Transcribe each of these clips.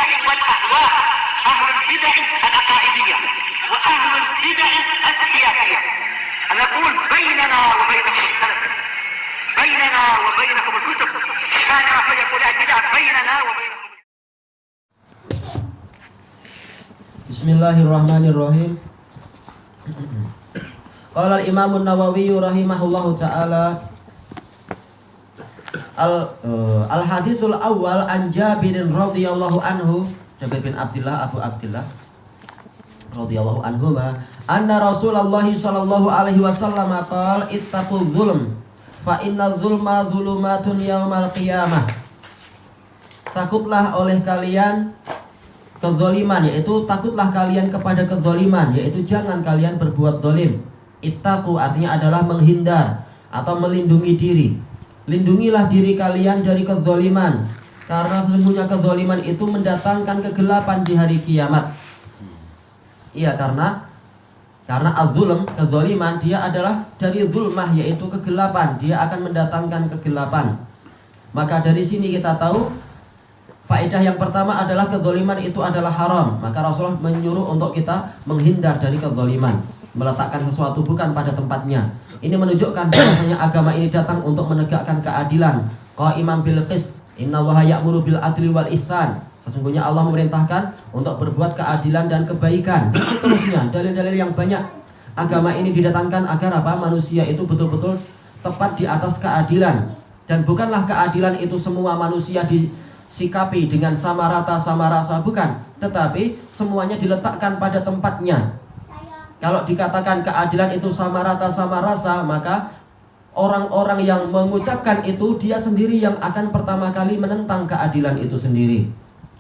البدع والأهواء، أهل البدع العقائدية وأهل البدع السياسية. نقول بيننا وبينكم السلف، بيننا وبينكم الكتب، كان فيقول البدع بيننا وبينكم. Bismillahirrahmanirrahim. Qala al-Imam an-Nawawi rahimahullahu taala al-haditsul awal an Jabir radhiyallahu anhu, Jabir bin Abdullah Abu Abdullah radhiyallahu anhu, anna Rasulullah sallallahu alaihi wasallam qala ittaqul zulm fa inna zulma zulumatun yaumal qiyamah. Takutlah oleh kalian kezaliman, yaitu takutlah kalian kepada kezaliman, yaitu jangan kalian berbuat zalim. Ittaqu artinya adalah menghindar atau melindungi diri. Lindungilah diri kalian dari kezaliman, karena sesungguhnya kezaliman itu mendatangkan kegelapan di hari kiamat. Iya, karena az-zulm, kezaliman, dia adalah dari zulmah, yaitu kegelapan. Dia akan mendatangkan kegelapan. Maka dari sini kita tahu faedah yang pertama adalah kezaliman itu adalah haram. Maka Rasulullah menyuruh untuk kita menghindar dari kezaliman, meletakkan sesuatu bukan pada tempatnya. Ini menunjukkan bahwasanya agama ini datang untuk menegakkan keadilan. Qa'iman bil qist, innallaha ya'muru bil adli wal ihsan. Sesungguhnya Allah memerintahkan untuk berbuat keadilan dan kebaikan. Dan seterusnya, dalil-dalil yang banyak. Agama ini didatangkan agar apa? Manusia itu betul-betul tepat di atas keadilan. Dan bukanlah keadilan itu semua manusia disikapi dengan sama rata sama rasa, bukan, tetapi semuanya diletakkan pada tempatnya. Kalau dikatakan keadilan itu sama rata sama rasa, maka orang-orang yang mengucapkan itu dia sendiri yang akan pertama kali menentang keadilan itu sendiri.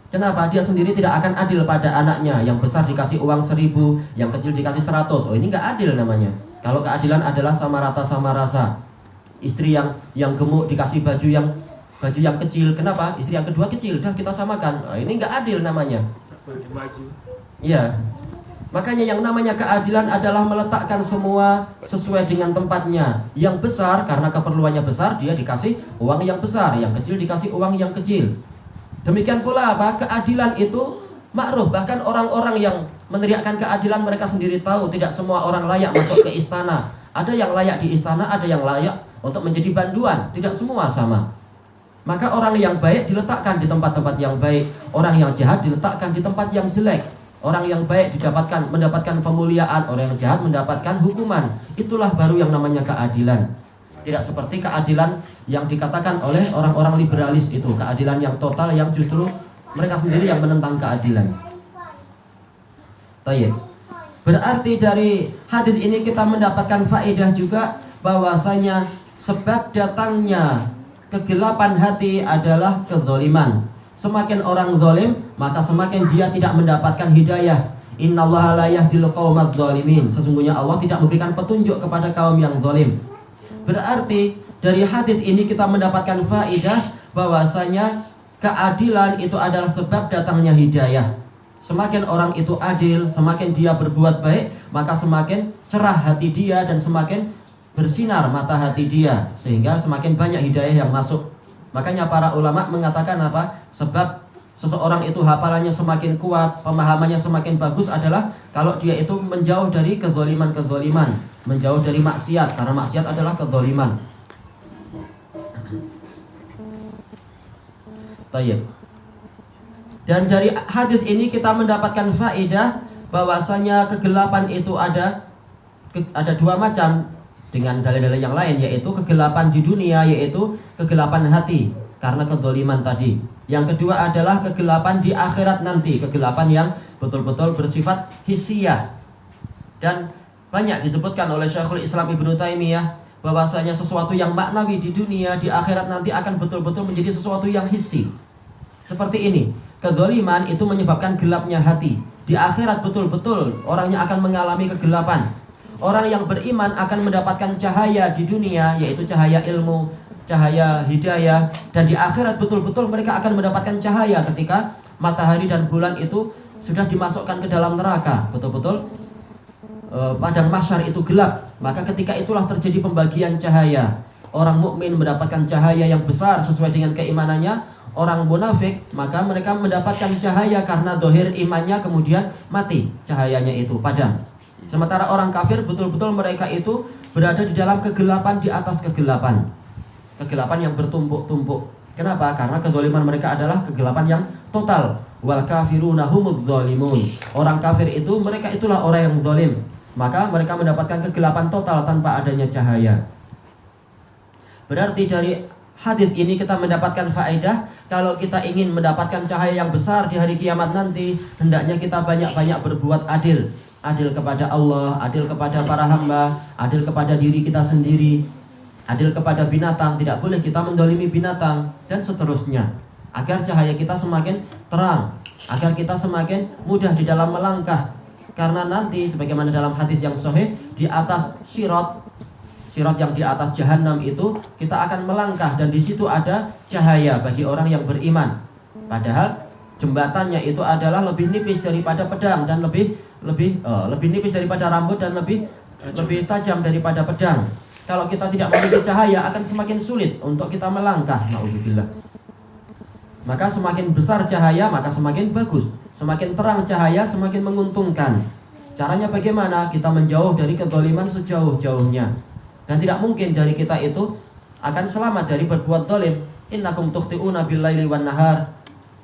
Kenapa? Dia sendiri tidak akan adil pada anaknya. Yang besar dikasih uang 1000, yang kecil dikasih 100. Oh, ini nggak adil namanya. Kalau keadilan adalah sama rata sama rasa. Istri yang gemuk dikasih baju yang kecil. Kenapa? Istri yang kedua kecil, dah kita samakan. Oh, ini nggak adil namanya. Iya. Makanya yang namanya keadilan adalah meletakkan semua sesuai dengan tempatnya. Yang besar karena keperluannya besar, dia dikasih uang yang besar. Yang kecil dikasih uang yang kecil. Demikian pula apa? Keadilan itu ma'ruf. Bahkan orang-orang yang meneriakkan keadilan mereka sendiri tahu tidak semua orang layak masuk ke istana. Ada yang layak di istana, ada yang layak untuk menjadi banduan. Tidak semua sama. Maka orang yang baik diletakkan di tempat-tempat yang baik, orang yang jahat diletakkan di tempat yang jelek. Orang yang baik mendapatkan pemuliaan, orang yang jahat mendapatkan hukuman. Itulah baru yang namanya keadilan. Tidak seperti keadilan yang dikatakan oleh orang-orang liberalis itu, keadilan yang total yang justru mereka sendiri yang menentang keadilan. Tayyib. Berarti dari hadis ini kita mendapatkan faedah juga bahwasanya sebab datangnya kegelapan hati adalah kezaliman. Semakin orang zalim, maka semakin dia tidak mendapatkan hidayah. Innallaha la yahdil qaumadz zalimin. Sesungguhnya Allah tidak memberikan petunjuk kepada kaum yang zalim. Berarti dari hadis ini kita mendapatkan faedah bahwasanya keadilan itu adalah sebab datangnya hidayah. Semakin orang itu adil, semakin dia berbuat baik, maka semakin cerah hati dia dan semakin bersinar mata hati dia, sehingga semakin banyak hidayah yang masuk. Makanya para ulama mengatakan apa? Sebab seseorang itu hafalannya semakin kuat, pemahamannya semakin bagus adalah kalau dia itu menjauh dari kezaliman-kezaliman, menjauh dari maksiat, karena maksiat adalah kezaliman. Tayyib. Dan dari hadis ini kita mendapatkan faedah bahwasanya kegelapan itu ada dua macam dengan dalil-dalil yang lain, yaitu kegelapan di dunia, yaitu kegelapan hati karena kezaliman tadi. Yang kedua adalah kegelapan di akhirat nanti, kegelapan yang betul-betul bersifat hissiyah. Dan banyak disebutkan oleh Syekhul Islam Ibnu Taimiyah bahwasanya sesuatu yang maknawi di dunia, di akhirat nanti akan betul-betul menjadi sesuatu yang hissi. Seperti ini, kezaliman itu menyebabkan gelapnya hati. Di akhirat betul-betul orangnya akan mengalami kegelapan. Orang yang beriman akan mendapatkan cahaya di dunia, yaitu cahaya ilmu, cahaya hidayah. Dan di akhirat betul-betul mereka akan mendapatkan cahaya ketika matahari dan bulan itu sudah dimasukkan ke dalam neraka. Betul-betul padang mahsyar itu gelap. Maka ketika itulah terjadi pembagian cahaya. Orang mukmin mendapatkan cahaya yang besar sesuai dengan keimanannya. orang munafik, maka mereka mendapatkan cahaya karena dohir imannya kemudian mati, cahayanya itu padam. Sementara orang kafir betul-betul mereka itu berada di dalam kegelapan, di atas kegelapan. Kegelapan yang bertumpuk-tumpuk. Kenapa? Karena kezaliman mereka adalah kegelapan yang total. Wal kafiruna humudz zalimun. Orang kafir itu, mereka itulah orang yang zalim. Maka mereka mendapatkan kegelapan total tanpa adanya cahaya. Berarti dari hadis ini kita mendapatkan faedah, kalau kita ingin mendapatkan cahaya yang besar di hari kiamat nanti, hendaknya kita banyak-banyak berbuat adil. Adil kepada Allah, adil kepada para hamba, adil kepada diri kita sendiri, adil kepada binatang. Tidak boleh kita mendolimi binatang, dan seterusnya, agar cahaya kita semakin terang, agar kita semakin mudah di dalam melangkah. Karena nanti sebagaimana dalam hadis yang sahih, di atas sirat yang di atas jahanam itu kita akan melangkah, dan di situ ada cahaya bagi orang yang beriman. Padahal jembatannya itu adalah lebih nipis daripada pedang, dan lebih nipis daripada rambut, dan lebih tajam daripada pedang. Kalau kita tidak memiliki cahaya, akan semakin sulit untuk kita melangkah. Na'udzubillah. Maka semakin besar cahaya, maka semakin bagus. Semakin terang cahaya, semakin menguntungkan. Caranya bagaimana? Kita menjauh dari kezaliman sejauh-jauhnya. Dan tidak mungkin dari kita itu akan selamat dari berbuat zalim. Innakum tukhti'una bil-laili wan-nahar.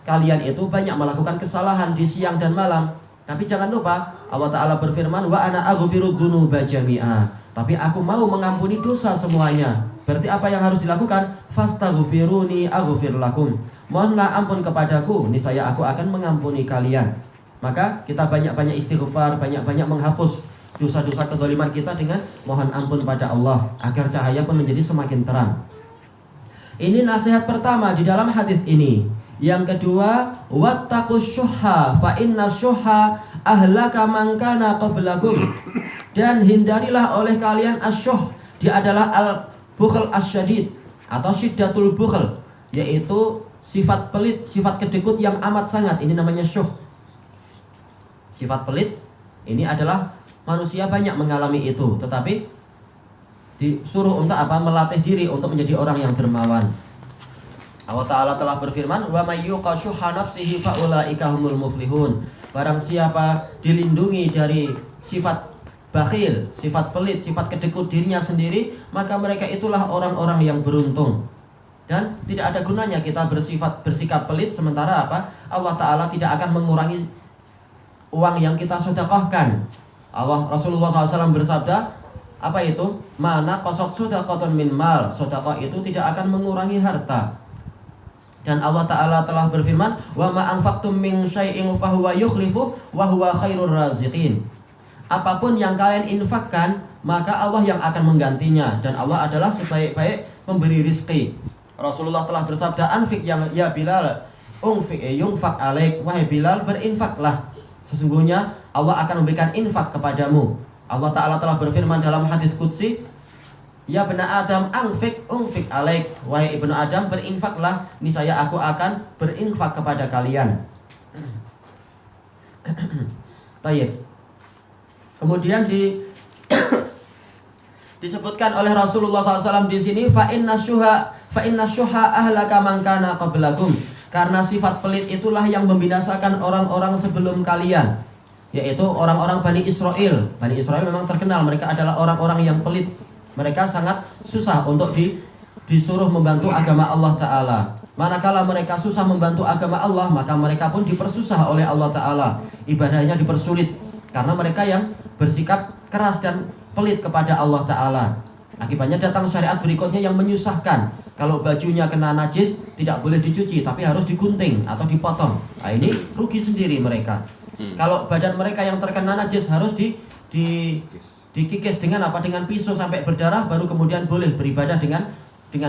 Kalian itu banyak melakukan kesalahan di siang dan malam. Tapi jangan lupa Allah Ta'ala berfirman, wa ana aghfiru dzunuba jami'a. Tapi aku mau mengampuni dosa semuanya. Berarti apa yang harus dilakukan? Fastaghfiruni aghfir lakum. Mohonlah ampun kepadaku, niscaya aku akan mengampuni kalian. Maka kita banyak-banyak istighfar, banyak-banyak menghapus dosa-dosa kezaliman kita dengan mohon ampun pada Allah, agar cahaya pun menjadi semakin terang. Ini nasihat pertama di dalam hadis ini. Yang kedua, wattaqus syuhha fa inna syuhha ahlaka man kana qablakum. Dan hindarilah oleh kalian asyuh. Dia adalah al-bukhl asyadid atau syiddatul bukhl, yaitu sifat pelit, sifat kedekut yang amat sangat. Ini namanya syuh. Sifat pelit ini adalah manusia banyak mengalami itu, tetapi disuruh untuk apa? Melatih diri untuk menjadi orang yang dermawan. Allah Ta'ala telah berfirman, wa may yuqa syuhha nafsihi fa ulaika humul muflihun. Barang siapa dilindungi dari sifat bakhil, sifat pelit, sifat kedekut dirinya sendiri, maka mereka itulah orang-orang yang beruntung. Dan tidak ada gunanya kita bersikap pelit, sementara apa? Allah Ta'ala tidak akan mengurangi uang yang kita sedekahkan. Rasulullah SAW bersabda, apa itu? Mana qasat sedekatun min mal. Sedekah itu tidak akan mengurangi harta. Dan Allah Ta'ala telah berfirman, wa ma anfaqtum min syai'in fahuwa yukhlifu wa huwa khairur raziqin. Apapun yang kalian infakkan, maka Allah yang akan menggantinya, dan Allah adalah sebaik-baik pemberi rizki. Rasulullah telah bersabda, anfik ya Bilal, unfik yunfak alaik. Wahai Bilal, berinfaklah, sesungguhnya Allah akan memberikan infak kepadamu. Allah Ta'ala telah berfirman dalam hadis qudsi, ya bena Adam anfik unfik alaik. Wahai ibnu Adam, berinfaklah, niscaya aku akan berinfak kepada kalian. Tayyib. Kemudian disebutkan oleh Rasulullah SAW di sini, fa inna syuha ahlaka man kana qablakum. Karena sifat pelit itulah yang membinasakan orang-orang sebelum kalian, yaitu orang-orang Bani Israel. Bani Israel memang terkenal, mereka adalah orang-orang yang pelit. Mereka sangat susah untuk disuruh membantu agama Allah Ta'ala. Manakala mereka susah membantu agama Allah, maka mereka pun dipersusah oleh Allah Ta'ala. Ibadahnya dipersulit, karena mereka yang bersikap keras dan pelit kepada Allah Ta'ala. Akibatnya datang syariat berikutnya yang menyusahkan. Kalau bajunya kena najis, tidak boleh dicuci, tapi harus digunting atau dipotong. Nah, ini rugi sendiri mereka. Kalau badan mereka yang terkena najis harus dikikis dengan apa? Dengan pisau sampai berdarah, baru kemudian boleh beribadah dengan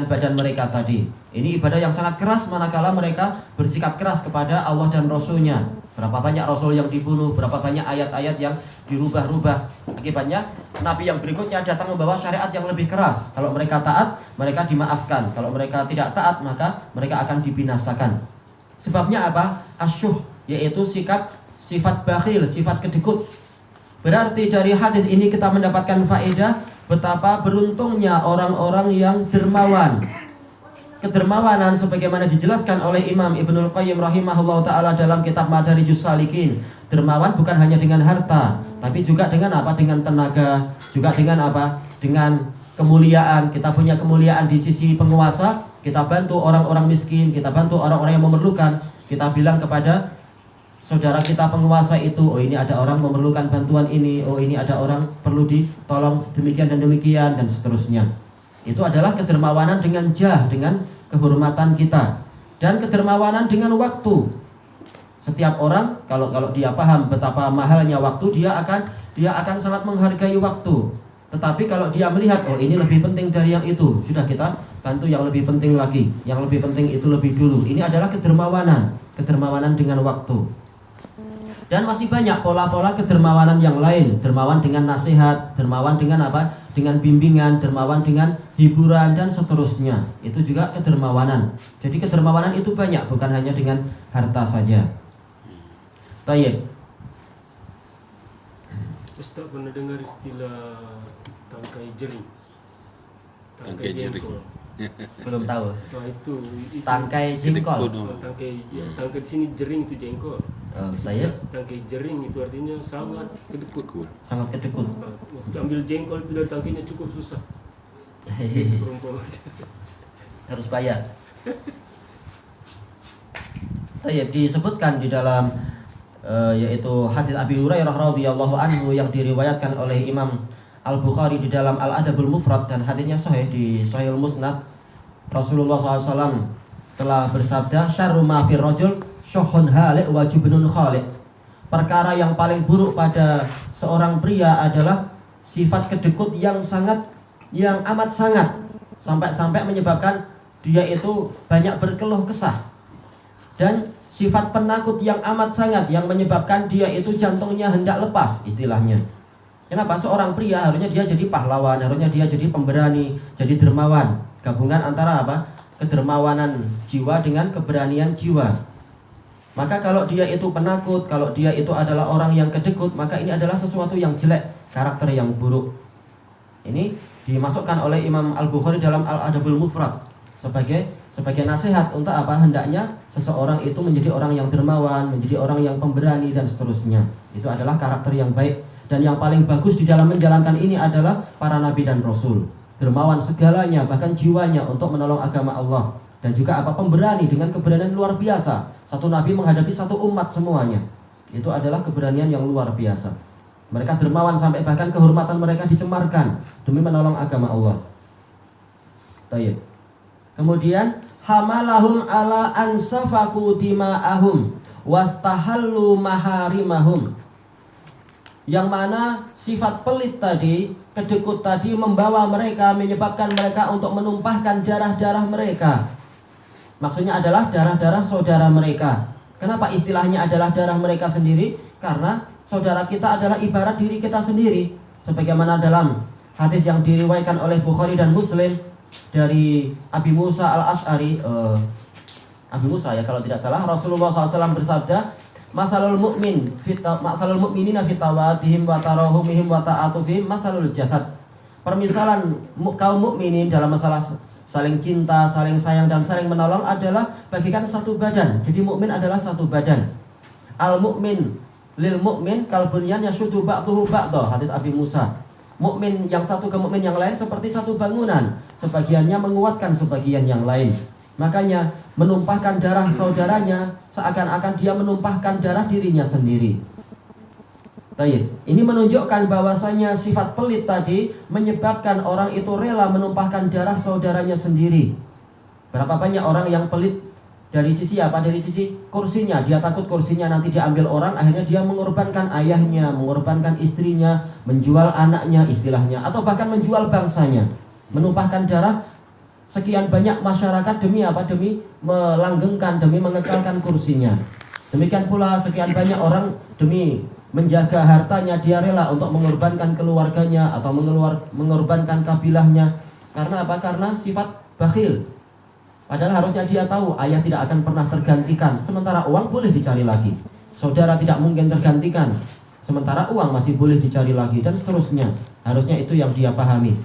badan mereka tadi. Ini ibadah yang sangat keras manakala mereka bersikap keras kepada Allah dan Rasulnya. Berapa banyak Rasul yang dibunuh, berapa banyak ayat-ayat yang dirubah-rubah. Akibatnya Nabi yang berikutnya datang membawa syariat yang lebih keras. Kalau mereka taat, mereka dimaafkan. Kalau mereka tidak taat, maka mereka akan dibinasakan. Sebabnya apa? Asyuh, yaitu sifat bakhil, sifat kedekut. Berarti dari hadis ini kita mendapatkan faedah betapa beruntungnya orang-orang yang dermawan. kedermawanan sebagaimana dijelaskan oleh Imam Ibnul Qayyim rahimahullah ta'ala dalam kitab Madarijus Salikin. Dermawan bukan hanya dengan harta, tapi juga dengan apa? Dengan tenaga, juga dengan apa? Dengan kemuliaan. Kita punya kemuliaan di sisi penguasa, kita bantu orang-orang miskin, kita bantu orang-orang yang memerlukan. Kita bilang kepada saudara kita penguasa itu, oh ini ada orang memerlukan bantuan ini, oh ini ada orang perlu ditolong demikian dan demikian, dan seterusnya. Itu adalah kedermawanan dengan jah, dengan kehormatan kita, dan kedermawanan dengan waktu. Setiap orang kalau dia paham betapa mahalnya waktu, dia akan sangat menghargai waktu. Tetapi kalau dia melihat, oh ini lebih penting dari yang itu, sudah kita bantu yang lebih penting lagi, yang lebih penting itu lebih dulu. Ini adalah kedermawanan dengan waktu. Dan masih banyak pola-pola kedermawanan yang lain. Dermawan dengan nasihat, dermawan dengan apa? Dengan bimbingan, dermawan dengan hiburan, dan seterusnya. Itu juga kedermawanan. Jadi kedermawanan itu banyak, bukan hanya dengan harta saja. Tayyib. Ustaz pernah dengar istilah tangkai jering? Tangkai jering. Belum tahu. Nah, itu Tangkai jengkol. tangkai di sini jering itu jengkol. Tayyib. Tangkai jering itu artinya sangat kedekut. Sangat kedekut. Waktu ambil jengkol itu dari tangkainya cukup susah. Perumpamaan. Harus bayar. Tayyib, disebutkan di dalam yaitu hadis Abi Hurairah radhiyallahu anhu yang diriwayatkan oleh Imam Al-Bukhari di dalam Al-Adabul Mufrad, dan hadisnya sahih di Sahihul Musnad. Rasulullah SAW telah bersabda, syarru ma fir rajul syuhun halik wa jubnun khaliq. Perkara yang paling buruk pada seorang pria adalah sifat kedekut yang amat sangat, sampai menyebabkan dia itu banyak berkeluh kesah, dan sifat penakut yang amat sangat yang menyebabkan dia itu jantungnya hendak lepas, istilahnya. Kenapa? Seorang pria harusnya dia jadi pahlawan, harusnya dia jadi pemberani, jadi dermawan. Gabungan antara apa? Kedermawanan jiwa dengan keberanian jiwa. Maka kalau dia itu penakut, kalau dia itu adalah orang yang kedekut, maka ini adalah sesuatu yang jelek, karakter yang buruk. Ini dimasukkan oleh Imam Al-Bukhari dalam Al-Adabul Mufrad sebagai nasihat untuk apa? Hendaknya seseorang itu menjadi orang yang dermawan, menjadi orang yang pemberani, dan seterusnya. Itu adalah karakter yang baik. Dan yang paling bagus di dalam menjalankan ini adalah para nabi dan rasul. Dermawan segalanya, bahkan jiwanya untuk menolong agama Allah. Dan juga apa? Pemberani dengan keberanian luar biasa. Satu nabi menghadapi satu umat semuanya. Itu adalah keberanian yang luar biasa. Mereka dermawan sampai bahkan kehormatan mereka dicemarkan demi menolong agama Allah. Tayyib. Kemudian hamalahum ala ansafaku dima'ahum wastahallu maharimahum. Yang mana sifat pelit tadi, kedekut tadi membawa mereka, menyebabkan mereka untuk menumpahkan darah-darah mereka. Maksudnya adalah darah-darah saudara mereka. Kenapa istilahnya adalah darah mereka sendiri? Karena saudara kita adalah ibarat diri kita sendiri. Sebagaimana dalam hadis yang diriwayatkan oleh Bukhari dan Muslim dari Abi Musa Al-Asy'ari, Abi Musa ya kalau tidak salah, Rasulullah SAW bersabda, masalul mu'minina fi tawadihim wa tarahumihim wa ta'atufihim masalul jasad. Permisalan kaum mukminin dalam masalah saling cinta, saling sayang, dan saling menolong adalah bagikan satu badan. Jadi mukmin adalah satu badan. Al mukmin lil mukmin kal bunyan yashuddu ba'duhu ba'dha. Hadis Abi Musa. Mukmin yang satu ke mukmin yang lain seperti satu bangunan, sebagiannya menguatkan sebagian yang lain. Makanya menumpahkan darah saudaranya seakan-akan dia menumpahkan darah dirinya sendiri. Tayyib. Ini menunjukkan bahwasanya sifat pelit tadi menyebabkan orang itu rela menumpahkan darah saudaranya sendiri. Berapa banyak orang yang pelit dari sisi apa? Dari sisi kursinya. Dia takut kursinya nanti diambil orang, akhirnya dia mengorbankan ayahnya, mengorbankan istrinya, menjual anaknya istilahnya, atau bahkan menjual bangsanya. Menumpahkan darah sekian banyak masyarakat demi apa? Demi melanggengkan, demi mengekalkan kursinya. Demikian pula sekian banyak orang demi menjaga hartanya, dia rela untuk mengorbankan keluarganya atau mengorbankan kabilahnya. Karena apa? Karena sifat bakhil. Padahal harusnya dia tahu ayah tidak akan pernah tergantikan, sementara uang boleh dicari lagi. Saudara tidak mungkin tergantikan, sementara uang masih boleh dicari lagi, dan seterusnya. Harusnya itu yang dia pahami.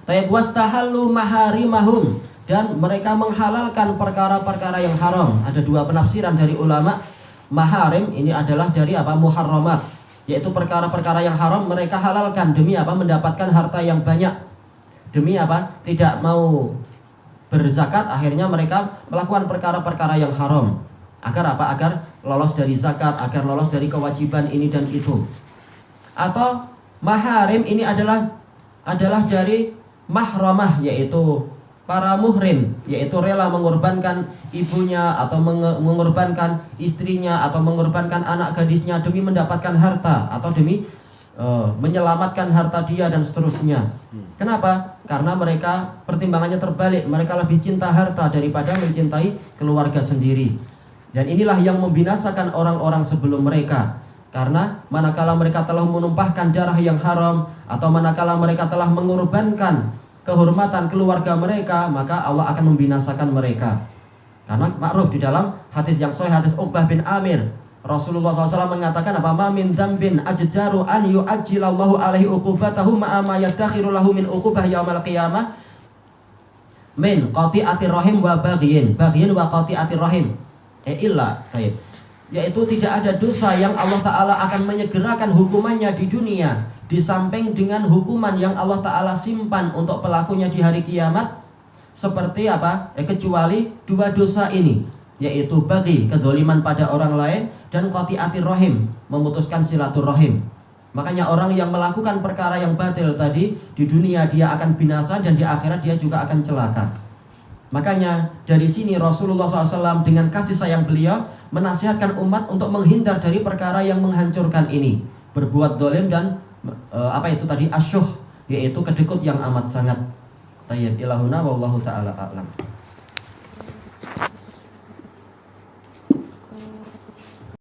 Tayyib wastahallu maharimahum, dan mereka menghalalkan perkara-perkara yang haram. Ada dua penafsiran dari ulama. Maharim ini adalah dari apa? Muharramat, yaitu perkara-perkara yang haram mereka halalkan demi apa? Mendapatkan harta yang banyak. Demi apa? Tidak mau berzakat, akhirnya mereka melakukan perkara-perkara yang haram. Agar apa? Agar lolos dari zakat, agar lolos dari kewajiban ini dan itu. Atau maharim ini adalah dari mahramah, yaitu para muhrim, yaitu rela mengorbankan ibunya atau mengorbankan istrinya atau mengorbankan anak gadisnya demi mendapatkan harta atau demi menyelamatkan harta dia dan seterusnya. Kenapa? Karena mereka pertimbangannya terbalik, mereka lebih cinta harta daripada mencintai keluarga sendiri. Dan inilah yang membinasakan orang-orang sebelum mereka. Karena manakala mereka telah menumpahkan darah yang haram atau manakala mereka telah mengorbankan kehormatan keluarga mereka, maka Allah akan membinasakan mereka. Karena ma'ruf di dalam hadis yang sahih, hadis Uqbah bin Amir, Rasulullah SAW mengatakan apa? Ma min dzambin ajdaru an yu'ajjilallahu alaihi uqubatahu ma'a ma yadakhiru lahu min uqubah yaumal qiyamah min qati'atir rahim wa baghin wa qati'atir rahim. Yaitu tidak ada dosa yang Allah Ta'ala akan menyegerakan hukumannya di dunia di samping dengan hukuman yang Allah Ta'ala simpan untuk pelakunya di hari kiamat. Seperti apa? Kecuali dua dosa ini, yaitu bagi kedzaliman pada orang lain dan qati'atir rahim, memutuskan silaturahim. Makanya orang yang melakukan perkara yang batil tadi, di dunia dia akan binasa dan di akhirat dia juga akan celaka. Makanya dari sini Rasulullah SAW dengan kasih sayang beliau menasihatkan umat untuk menghindar dari perkara yang menghancurkan ini, berbuat dolim dan asyuh, yaitu kedekut yang amat sangat. Tayyib ilahuna wallahu ta'ala a'lam.